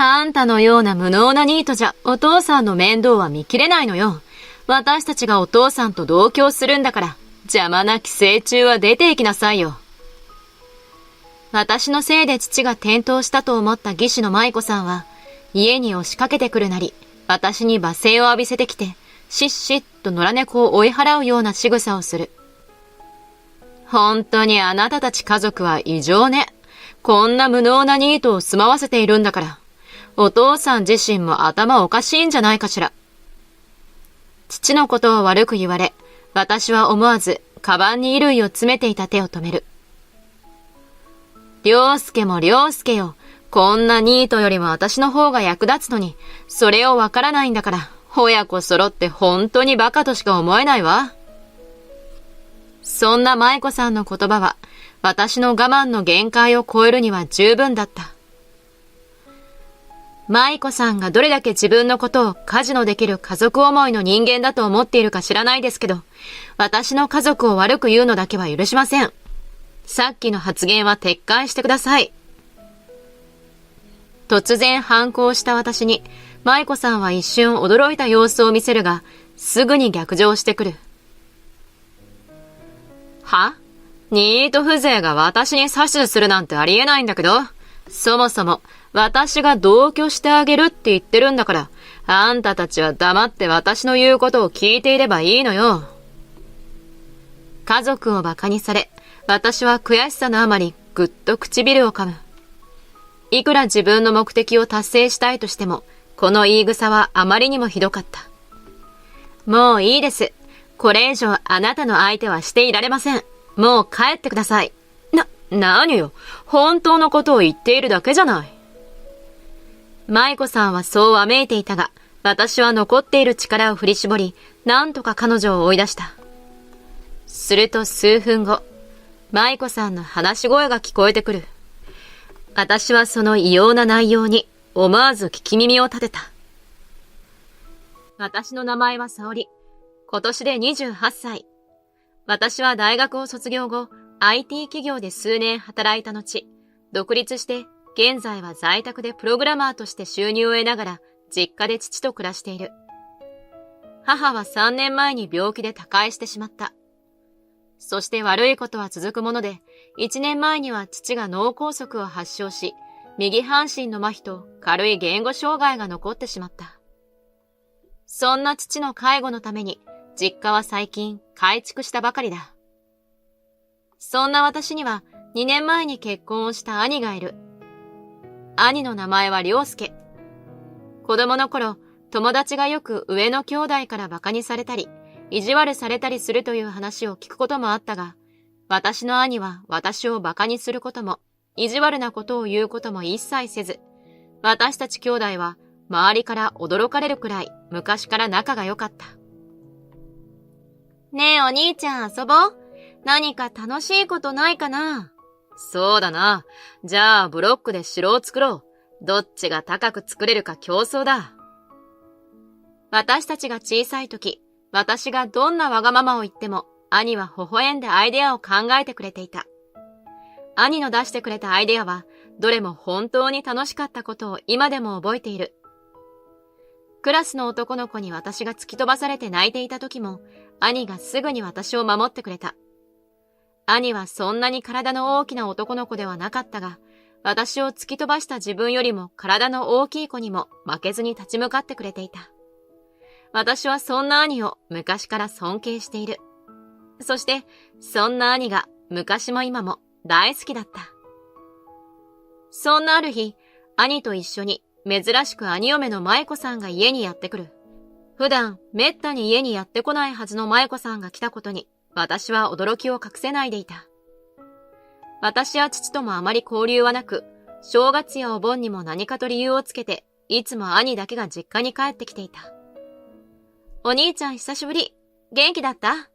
あんたのような無能なニートじゃお父さんの面倒は見きれないのよ。私たちがお父さんと同居するんだから、邪魔な寄生虫は出て行きなさいよ。私のせいで父が転倒したと思った技師の舞子さんは、家に押しかけてくるなり、私に罵声を浴びせてきて、しっしっと野良猫を追い払うような仕草をする。本当にあなたたち家族は異常ね。こんな無能なニートを住まわせているんだから。お父さん自身も頭おかしいんじゃないかしら。父のことを悪く言われ、私は思わず、カバンに衣類を詰めていた手を止める。良介も良介よ。こんなニートよりも私の方が役立つのに、それをわからないんだから、親子揃って本当にバカとしか思えないわ。そんな舞子さんの言葉は、私の我慢の限界を超えるには十分だった。舞子さんがどれだけ自分のことを家事のできる家族思いの人間だと思っているか知らないですけど、私の家族を悪く言うのだけは許しません。さっきの発言は撤回してください。突然反抗した私に、舞子さんは一瞬驚いた様子を見せるが、すぐに逆上してくる。は？ニート風情が私に指図するなんてありえないんだけど、そもそも私が同居してあげるって言ってるんだから、あんたたちは黙って私の言うことを聞いていればいいのよ。家族を馬鹿にされ、私は悔しさのあまりぐっと唇を噛む。いくら自分の目的を達成したいとしても、この言い草はあまりにもひどかった。もういいです。これ以上あなたの相手はしていられません。もう帰ってください。何よ。本当のことを言っているだけじゃない。舞子さんはそうわめいていたが、私は残っている力を振り絞り、なんとか彼女を追い出した。すると数分後、舞子さんの話し声が聞こえてくる。私はその異様な内容に思わず聞き耳を立てた。私の名前は沙織。今年で28歳。私は大学を卒業後、IT 企業で数年働いた後、独立して現在は在宅でプログラマーとして収入を得ながら実家で父と暮らしている。母は3年前に病気で他界してしまった。そして悪いことは続くもので、1年前には父が脳梗塞を発症し、右半身の麻痺と軽い言語障害が残ってしまった。そんな父の介護のために、実家は最近改築したばかりだ。そんな私には2年前に結婚をした兄がいる。兄の名前は良介。子供の頃、友達がよく上の兄弟から馬鹿にされたり、意地悪されたりするという話を聞くこともあったが、私の兄は私を馬鹿にすることも、意地悪なことを言うことも一切せず、私たち兄弟は周りから驚かれるくらい昔から仲が良かった。ねえお兄ちゃん遊ぼう。何か楽しいことないかな？そうだな。じゃあブロックで城を作ろう。どっちが高く作れるか競争だ。私たちが小さい時、私がどんなわがままを言っても、兄は微笑んでアイデアを考えてくれていた。兄の出してくれたアイデアは、どれも本当に楽しかったことを今でも覚えている。クラスの男の子に私が突き飛ばされて泣いていた時も、兄がすぐに私を守ってくれた。兄はそんなに体の大きな男の子ではなかったが、私を突き飛ばした自分よりも体の大きい子にも負けずに立ち向かってくれていた。私はそんな兄を昔から尊敬している。そして、そんな兄が昔も今も大好きだった。そんなある日、兄と一緒に珍しく兄嫁の舞子さんが家にやってくる。普段めったに家にやってこないはずの舞子さんが来たことに、私は驚きを隠せないでいた。私や父ともあまり交流はなく、正月やお盆にも何かと理由をつけて、いつも兄だけが実家に帰ってきていた。お兄ちゃん久しぶり。元気だった？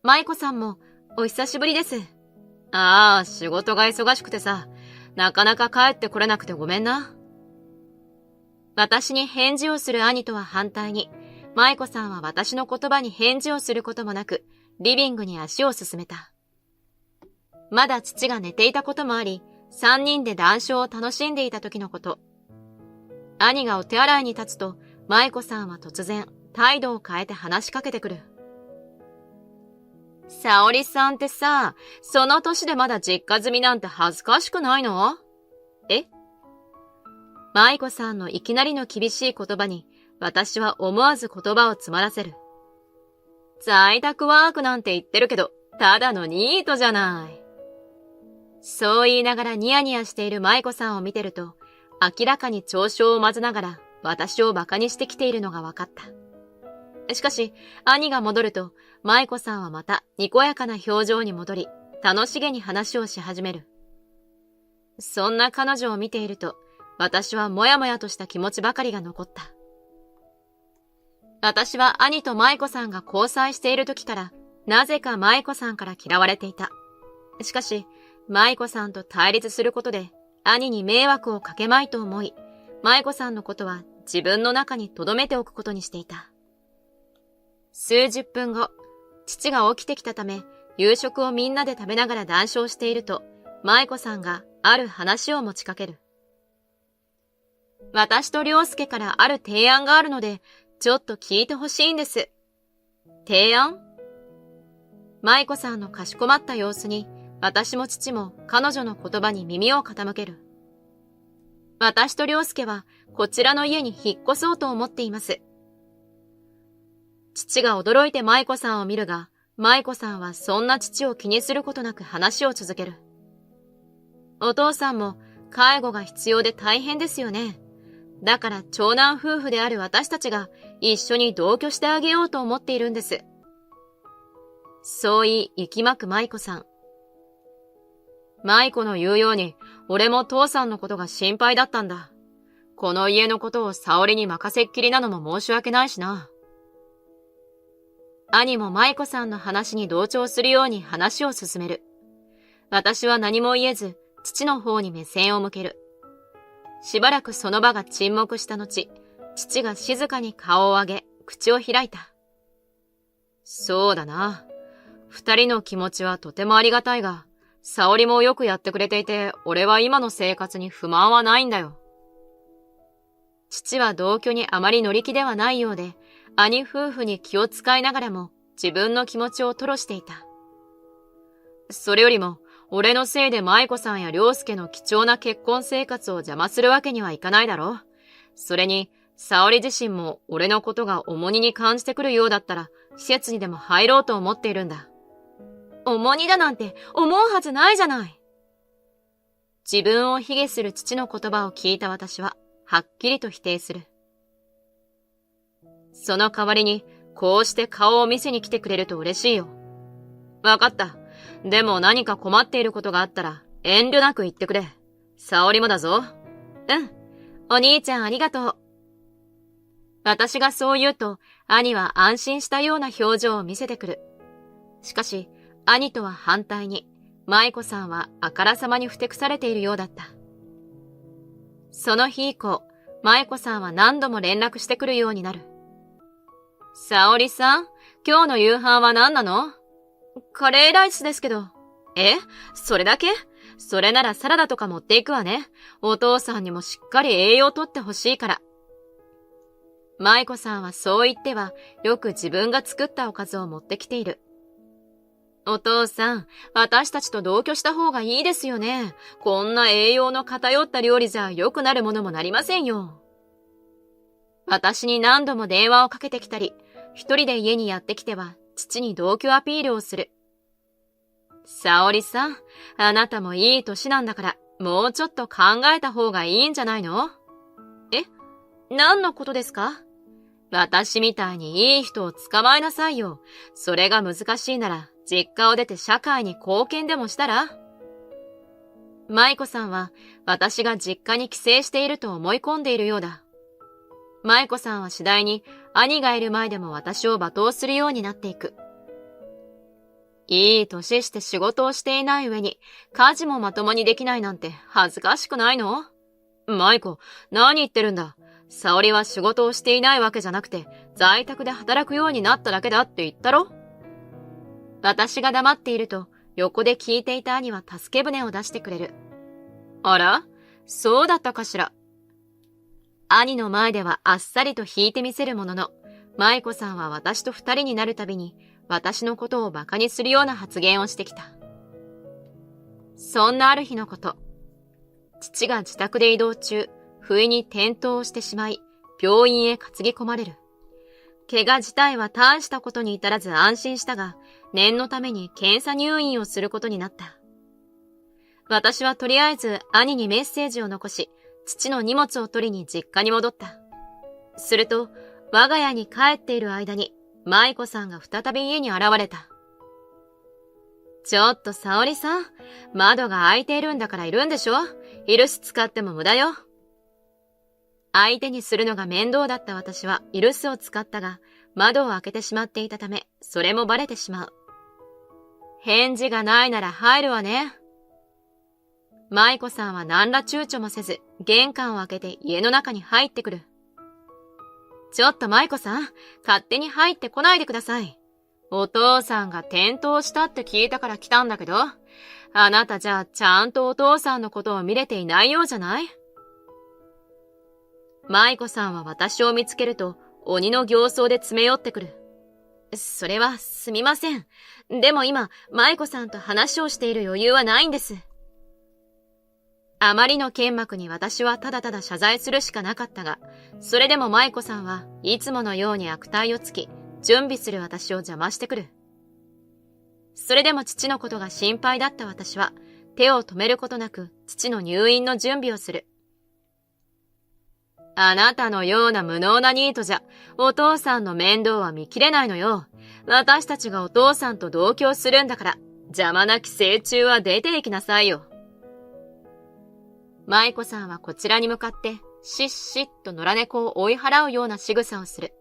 舞子さんもお久しぶりです。ああ、仕事が忙しくてさ、なかなか帰ってこれなくてごめんな。私に返事をする兄とは反対に、舞子さんは私の言葉に返事をすることもなく、リビングに足を進めた。まだ父が寝ていたこともあり、3人で談笑を楽しんでいた時のこと。兄がお手洗いに立つと、舞子さんは突然、態度を変えて話しかけてくる。沙織さんってさ、その年でまだ実家住みなんて恥ずかしくないの？え？舞子さんのいきなりの厳しい言葉に、私は思わず言葉を詰まらせる。在宅ワークなんて言ってるけど、ただのニートじゃない。そう言いながらニヤニヤしている舞子さんを見てると、明らかに嘲笑を混ぜながら私を馬鹿にしてきているのが分かった。しかし、兄が戻ると、舞子さんはまたにこやかな表情に戻り、楽しげに話をし始める。そんな彼女を見ていると、私はもやもやとした気持ちばかりが残った。私は兄と舞子さんが交際している時から、なぜか舞子さんから嫌われていた。しかし、舞子さんと対立することで、兄に迷惑をかけまいと思い、舞子さんのことは自分の中に留めておくことにしていた。数十分後、父が起きてきたため、夕食をみんなで食べながら談笑していると、舞子さんがある話を持ちかける。私と良介からある提案があるので、ちょっと聞いてほしいんです。提案？舞子さんのかしこまった様子に、私も父も彼女の言葉に耳を傾ける。私と良介はこちらの家に引っ越そうと思っています。父が驚いて舞子さんを見るが、舞子さんはそんな父を気にすることなく話を続ける。お父さんも介護が必要で大変ですよね。だから長男夫婦である私たちが一緒に同居してあげようと思っているんです。そう言い、息巻く舞子さん。舞子の言うように、俺も父さんのことが心配だったんだ。この家のことを沙織に任せっきりなのも申し訳ないしな。兄も舞子さんの話に同調するように話を進める。私は何も言えず、父の方に目線を向ける。しばらくその場が沈黙した後、父が静かに顔を上げ、口を開いた。そうだな。二人の気持ちはとてもありがたいが、沙織もよくやってくれていて、俺は今の生活に不満はないんだよ。父は同居にあまり乗り気ではないようで、兄夫婦に気を使いながらも自分の気持ちを吐露していた。それよりも、俺のせいで舞子さんや良介の貴重な結婚生活を邪魔するわけにはいかないだろう。それに、沙織自身も俺のことが重荷に感じてくるようだったら、施設にでも入ろうと思っているんだ。重荷だなんて思うはずないじゃない。自分を卑下する父の言葉を聞いた私は、はっきりと否定する。その代わりに、こうして顔を見せに来てくれると嬉しいよ。わかった。でも何か困っていることがあったら、遠慮なく言ってくれ。沙織もだぞ。うん。お兄ちゃんありがとう。私がそう言うと、兄は安心したような表情を見せてくる。しかし、兄とは反対に、舞子さんはあからさまにふてくされているようだった。その日以降、舞子さんは何度も連絡してくるようになる。沙織さん、今日の夕飯は何なの？カレーライスですけど。え？それだけ？それならサラダとか持っていくわね。お父さんにもしっかり栄養とってほしいから。舞子さんはそう言っては、よく自分が作ったおかずを持ってきている。お父さん、私たちと同居した方がいいですよね。こんな栄養の偏った料理じゃ良くなるものもなりませんよ。私に何度も電話をかけてきたり、一人で家にやってきては、父に同居アピールをする。沙織さん、あなたもいい歳なんだから、もうちょっと考えた方がいいんじゃないの？え？何のことですか？私みたいにいい人を捕まえなさいよ。それが難しいなら、実家を出て社会に貢献でもしたら？舞子さんは、私が実家に帰省していると思い込んでいるようだ。舞子さんは次第に、兄がいる前でも私を罵倒するようになっていく。いい年して仕事をしていない上に、家事もまともにできないなんて恥ずかしくないの？舞子、何言ってるんだ。沙織は仕事をしていないわけじゃなくて、在宅で働くようになっただけだって言ったろ？私が黙っていると、横で聞いていた兄は助け舟を出してくれる。あら？そうだったかしら。兄の前ではあっさりと引いてみせるものの、舞子さんは私と二人になるたびに、私のことを馬鹿にするような発言をしてきた。そんなある日のこと、父が自宅で移動中、不意に転倒をしてしまい、病院へ担ぎ込まれる。怪我自体は大したことに至らず安心したが、念のために検査入院をすることになった。私はとりあえず兄にメッセージを残し、父の荷物を取りに実家に戻った。すると、我が家に帰っている間に、舞子さんが再び家に現れた。ちょっと沙織さん、窓が開いているんだからいるんでしょ？居留守使っても無駄よ。相手にするのが面倒だった私は居留守を使ったが、窓を開けてしまっていたため、それもバレてしまう。返事がないなら入るわね。舞子さんは何ら躊躇もせず、玄関を開けて家の中に入ってくる。ちょっと舞子さん、勝手に入ってこないでください。お父さんが転倒したって聞いたから来たんだけど、あなたじゃあちゃんとお父さんのことを見れていないようじゃない？舞子さんは私を見つけると鬼の形相で詰め寄ってくる。それはすみません。でも今、舞子さんと話をしている余裕はないんです。あまりの剣幕に私はただただ謝罪するしかなかったが、それでも舞子さんはいつものように悪態をつき、準備する私を邪魔してくる。それでも父のことが心配だった私は、手を止めることなく父の入院の準備をする。あなたのような無能なニートじゃ、お父さんの面倒は見きれないのよ。私たちがお父さんと同居するんだから、邪魔な寄生虫は出て行きなさいよ。舞子さんはこちらに向かって、しっしっと野良猫を追い払うような仕草をする。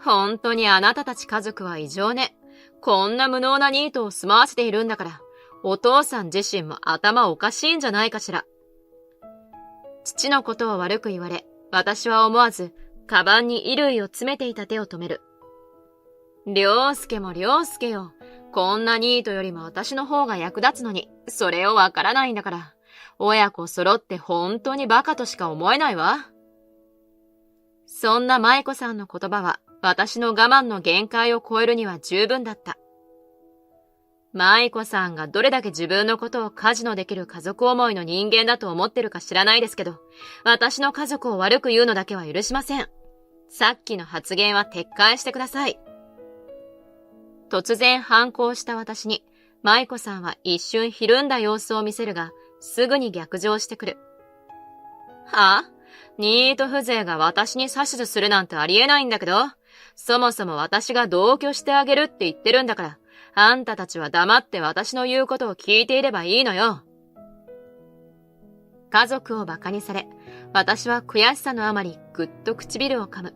本当にあなたたち家族は異常ね。こんな無能なニートを住まわせているんだから、お父さん自身も頭おかしいんじゃないかしら。父のことを悪く言われ、私は思わず、カバンに衣類を詰めていた手を止める。良介も良介よ。こんなニートよりも私の方が役立つのに、それをわからないんだから。親子揃って本当にバカとしか思えないわ。そんな舞子さんの言葉は、私の我慢の限界を超えるには十分だった。舞子さんがどれだけ自分のことを家事のできる家族思いの人間だと思ってるか知らないですけど、私の家族を悪く言うのだけは許しません。さっきの発言は撤回してください。突然反抗した私に、舞子さんは一瞬ひるんだ様子を見せるが、すぐに逆上してくる。はあ？ニート風情が私に指図するなんてありえないんだけど、そもそも私が同居してあげるって言ってるんだから、あんたたちは黙って私の言うことを聞いていればいいのよ。家族を馬鹿にされ、私は悔しさのあまりぐっと唇を噛む。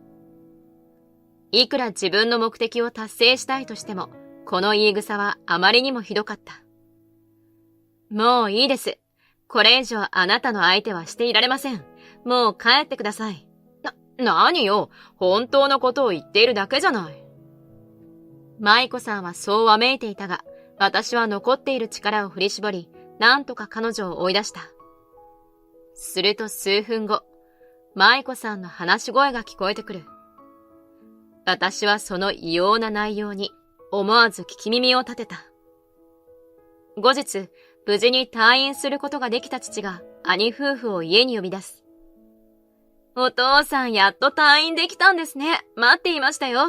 いくら自分の目的を達成したいとしても、この言い草はあまりにもひどかった。もういいです。これ以上あなたの相手はしていられません。もう帰ってください。何よ、本当のことを言っているだけじゃない。舞子さんはそうわめいていたが、私は残っている力を振り絞り、なんとか彼女を追い出した。すると数分後、舞子さんの話し声が聞こえてくる。私はその異様な内容に思わず聞き耳を立てた。後日、無事に退院することができた父が兄夫婦を家に呼び出す。お父さんやっと退院できたんですね。待っていましたよ。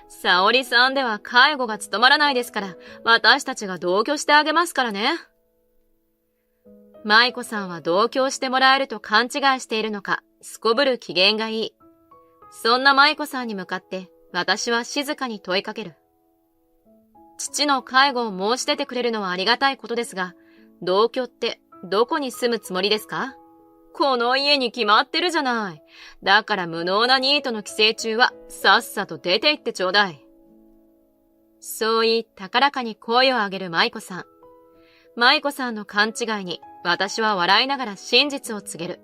沙織さんでは介護が務まらないですから、私たちが同居してあげますからね。舞子さんは同居してもらえると勘違いしているのか、すこぶる機嫌がいい。そんな舞子さんに向かって私は静かに問いかける。父の介護を申し出てくれるのはありがたいことですが、同居ってどこに住むつもりですか？この家に決まってるじゃない。だから無能なニートの寄生虫はさっさと出て行ってちょうだい。そう言い高らかに声を上げる舞子さん。舞子さんの勘違いに私は笑いながら真実を告げる。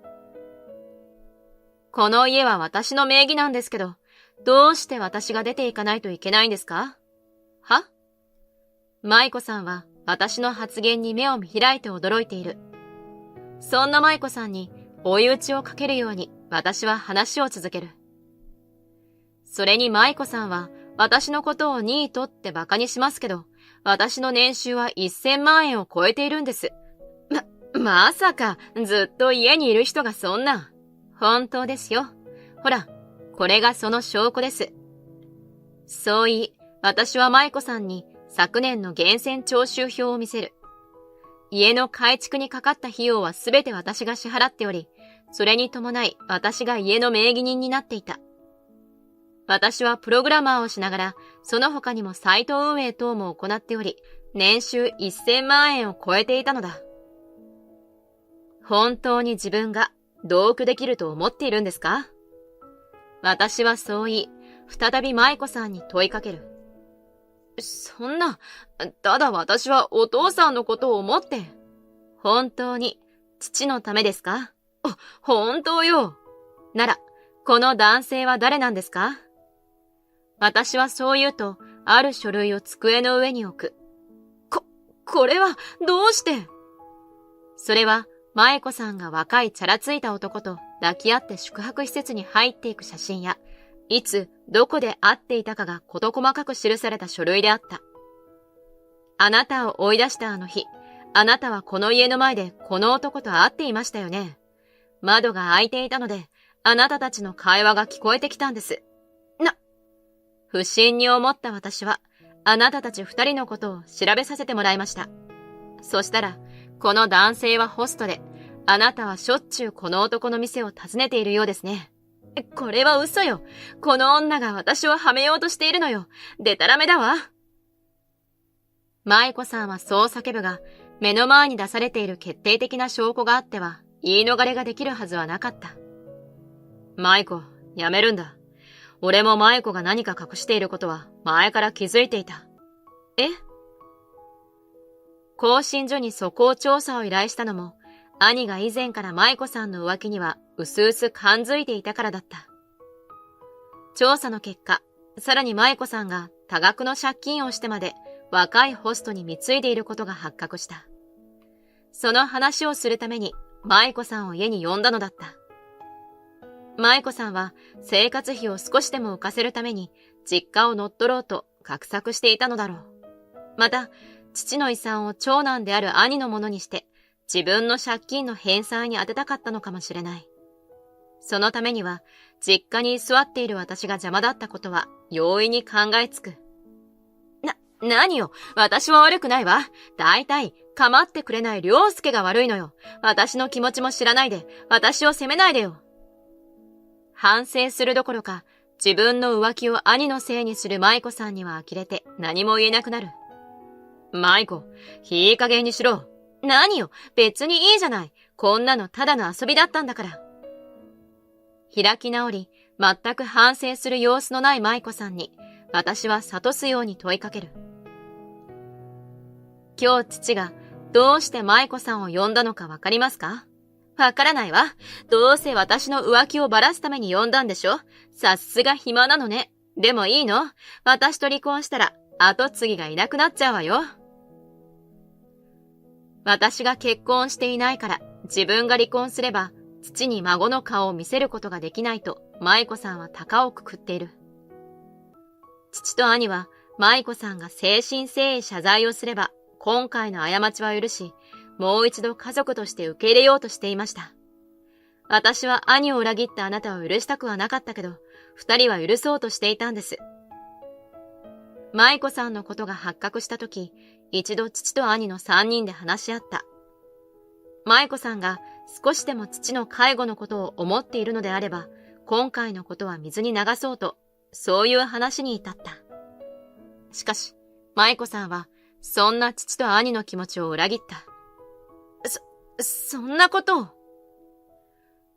この家は私の名義なんですけど、どうして私が出て行かないといけないんですか？は？舞子さんは私の発言に目を見開いて驚いている。そんな舞子さんに追い打ちをかけるように私は話を続ける。それに舞子さんは私のことをニートって馬鹿にしますけど、私の年収は1000万円を超えているんです。まさかずっと家にいる人がそんな。本当ですよ。ほら、これがその証拠です。そう言い、私は舞子さんに昨年の源泉徴収票を見せる。家の改築にかかった費用はすべて私が支払っており、それに伴い私が家の名義人になっていた。私はプログラマーをしながら、その他にもサイト運営等も行っており、年収1000万円を超えていたのだ。本当に自分が同居できると思っているんですか？私はそう言い、再び舞子さんに問いかける。そんな、ただ私はお父さんのことを思って。本当に父のためですか？本当よ。なら、この男性は誰なんですか？私はそう言うと、ある書類を机の上に置く。これはどうして？それは、舞子さんが若いチャラついた男と抱き合って宿泊施設に入っていく写真や、いつ、どこで会っていたかが事細かく記された書類であった。あなたを追い出したあの日、あなたはこの家の前でこの男と会っていましたよね。窓が開いていたので、あなたたちの会話が聞こえてきたんです。不審に思った私は、あなたたち2人のことを調べさせてもらいました。そしたら、この男性はホストで、あなたはしょっちゅうこの男の店を訪ねているようですね。これは嘘よ。この女が私をはめようとしているのよ。でたらめだわ。舞子さんはそう叫ぶが、目の前に出されている決定的な証拠があっては、言い逃れができるはずはなかった。舞子、やめるんだ。俺も舞子が何か隠していることは前から気づいていた。更新所に素行調査を依頼したのも、兄が以前から舞子さんの浮気には薄々感づいていたからだった。調査の結果、さらに舞子さんが多額の借金をしてまで若いホストに貢いでいることが発覚した。その話をするために舞子さんを家に呼んだのだった。舞子さんは生活費を少しでも浮かせるために実家を乗っ取ろうと画策していたのだろう。また、父の遺産を長男である兄のものにして自分の借金の返済に充てたかったのかもしれない。そのためには実家に居座っている私が邪魔だったことは容易に考えつく。何よ、私は悪くないわ。だいたい構ってくれない良介が悪いのよ。私の気持ちも知らないで、私を責めないでよ。反省するどころか、自分の浮気を兄のせいにする舞子さんには呆れて何も言えなくなる。舞子、いい加減にしろ。何よ、別にいいじゃない。こんなのただの遊びだったんだから。開き直り、全く反省する様子のない舞子さんに、私は諭すように問いかける。今日父がどうして舞子さんを呼んだのかわかりますか？わからないわ。どうせ私の浮気をばらすために呼んだんでしょ？さすが暇なのね。でもいいの？私と離婚したら後継ぎがいなくなっちゃうわよ。私が結婚していないから自分が離婚すれば父に孫の顔を見せることができないと舞子さんは高をくくっている。父と兄は舞子さんが誠心誠意謝罪をすれば今回の過ちは許し、もう一度家族として受け入れようとしていました。私は兄を裏切ったあなたを許したくはなかったけど、二人は許そうとしていたんです。舞子さんのことが発覚したとき、一度父と兄の三人で話し合った。舞子さんが少しでも父の介護のことを思っているのであれば、今回のことは水に流そうと、そういう話に至った。しかし、舞子さんは、そんな父と兄の気持ちを裏切った。そんなことを。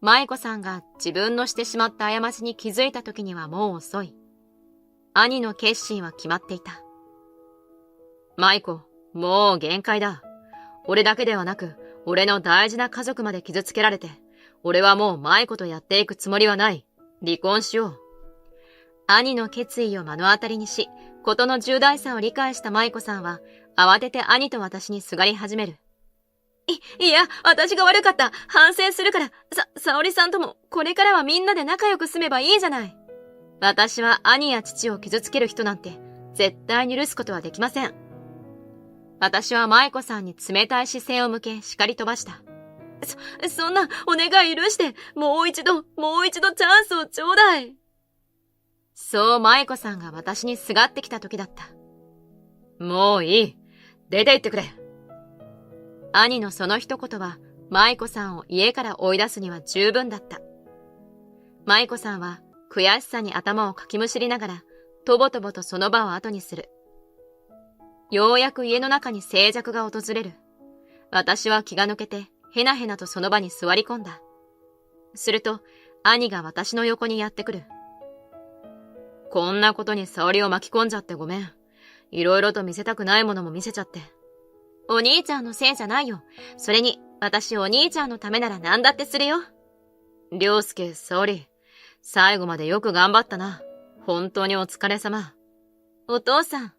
舞子さんが自分のしてしまった過ちに気づいた時にはもう遅い。兄の決心は決まっていた。舞子、もう限界だ。俺だけではなく、俺の大事な家族まで傷つけられて、俺はもう舞子とやっていくつもりはない。離婚しよう。兄の決意を目の当たりにし、事の重大さを理解した舞子さんは、慌てて兄と私にすがり始める。いや、私が悪かった。反省するから。沙織さんとも、これからはみんなで仲良く住めばいいじゃない。私は兄や父を傷つける人なんて、絶対に許すことはできません。私は舞子さんに冷たい視線を向け、叱り飛ばした。そんな、お願い許して、もう一度チャンスをちょうだい。そう舞子さんが私にすがってきた時だった。もういい。出て行ってくれ。兄のその一言は、舞子さんを家から追い出すには十分だった。舞子さんは、悔しさに頭をかきむしりながら、とぼとぼとその場を後にする。ようやく家の中に静寂が訪れる。私は気が抜けて、へなへなとその場に座り込んだ。すると、兄が私の横にやってくる。こんなことに沙織を巻き込んじゃってごめん。いろいろと見せたくないものも見せちゃって。お兄ちゃんのせいじゃないよ。それに、私お兄ちゃんのためなら何だってするよ。良介、沙織。最後までよく頑張ったな。本当にお疲れ様。お父さん。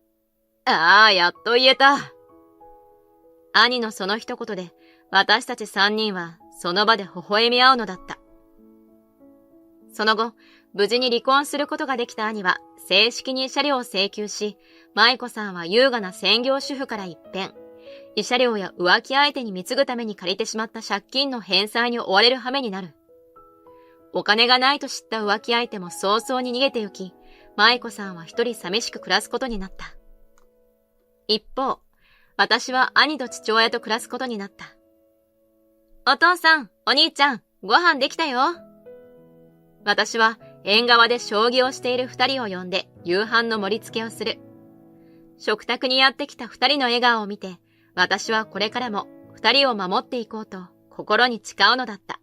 ああ、やっと言えた。兄のその一言で、私たち三人はその場で微笑み合うのだった。その後、無事に離婚することができた兄は、正式に慰謝料を請求し、舞子さんは優雅な専業主婦から一変、慰謝料や浮気相手に貢ぐために借りてしまった借金の返済に追われる羽目になる。お金がないと知った浮気相手も早々に逃げて行き、舞子さんは一人寂しく暮らすことになった。一方、私は兄と父親と暮らすことになった。お父さん、お兄ちゃん、ご飯できたよ。私は縁側で将棋をしている二人を呼んで夕飯の盛り付けをする。食卓にやってきた二人の笑顔を見て、私はこれからも二人を守っていこうと心に誓うのだった。